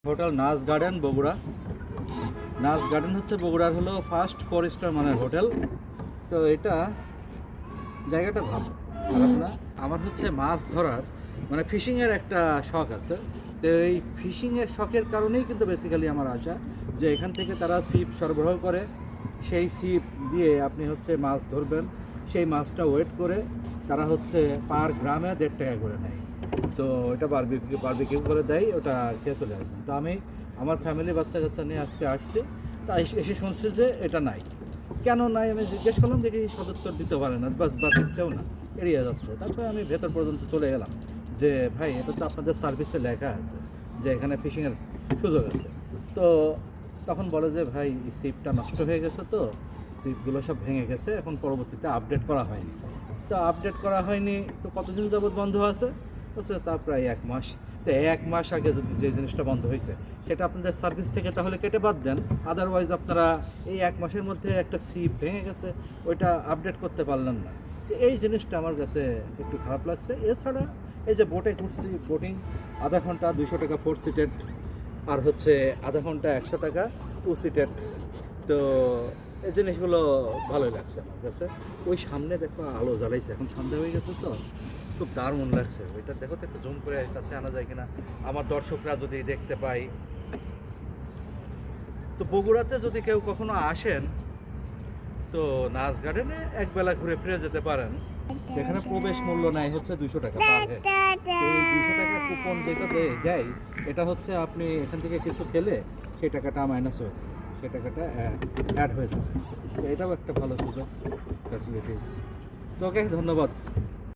Hotel নাজ garden Bogura. নাজ garden হচ্ছে বগুড়ার হলো ফার্স্ট 4 স্টার মানের হোটেল। তো এটা জায়গাটা ভালো, খারাপ না। আমার হচ্ছে মাছ ধরার মানে ফিশিংয়ের একটা শখ আছে। তো এই ফিশিংয়ের শখের কারণেই কিন্তু বেসিক্যালি আমার আশা যে এখান থেকে তারা ছিপ সরবরাহ করে, সেই ছিপ দিয়ে আপনি হচ্ছে মাছ ধরবেন, সেই মাছটা ওয়েট করে তারা হচ্ছে পার গ্রামে 1.5 টাকা করে নেয়। তো এটা বারবিকিউ করে দেয়, ওটা খেয়ে চলে আসবেন। তো আমি আমার ফ্যামিলি বাচ্চা কাচ্চা নিয়ে আজকে আসছি। তা এসে শুনছি যে এটা নাই। কেন নাই আমি জিজ্ঞেস করলাম, দেখি সদুত্তর দিতে পারে না, বা দিচ্ছেও না, এড়িয়ে যাচ্ছে। তারপরে আমি ভেতর পর্যন্ত চলে গেলাম যে ভাই এটা তো আপনাদের সার্ভিসে লেখা আছে যে এখানে ফিশিংয়ের সুযোগ আছে। তো তখন বলে যে ভাই সিপটা নষ্ট হয়ে গেছে, তো সিপগুলো সব ভেঙে গেছে, এখন পরবর্তীতে আপডেট করা হয়নি। তো আপডেট করা হয়নি তো কতদিন যাবৎ বন্ধ আছে? বলছে তা প্রায় 1 মাস। তো 1 মাস আগে যদি যে জিনিসটা বন্ধ হয়েছে সেটা আপনাদের সার্ভিস থেকে তাহলে কেটে বাদ দেন। আদারওয়াইজ আপনারা এই 1 মাসের মধ্যে একটা সিপ ভেঙে গেছে, ওইটা আপডেট করতে পারলেন না। তো এই জিনিসটা আমার কাছে একটু খারাপ লাগছে। এছাড়া এই যে বোটে ঘুরছি, বোটিং আধা ঘন্টা 200 টাকা 4 সিটেড, আর হচ্ছে আধা ঘন্টা 100 টাকা 2 সিটেড। তো এই জিনিসগুলো ভালোই লাগছে আমার কাছে। ওই সামনে দেখো আলো জ্বালাইছে, এখন সন্ধ্যা হয়ে গেছে, তো খুব দারুণ লাগছে। ওইটা দেখো তো একটু জুম করে কাছে আনা যায় কিনা, আমার দর্শকরা যদি দেখতে পাই। তো বগুড়াতে যদি কেউ কখনো আসেন তো নাজ গার্ডেনে একবেলা ঘুরে ফিরে যেতে পারেন। এখানে প্রবেশ মূল্য নেয় হচ্ছে 200 টাকা পার হেড। তো এই 200 টাকা কুপন যেটা দেয়, এটা হচ্ছে আপনি এখান থেকে কিছু খেলে সেই টাকাটা মাইনাস হয়ে যাবে, সেই টাকাটা অ্যাড হয়ে যাবে। তো এটাও একটা ভালো সুযোগ, ফ্যাসিলিটিস। তো ওকে, ধন্যবাদ।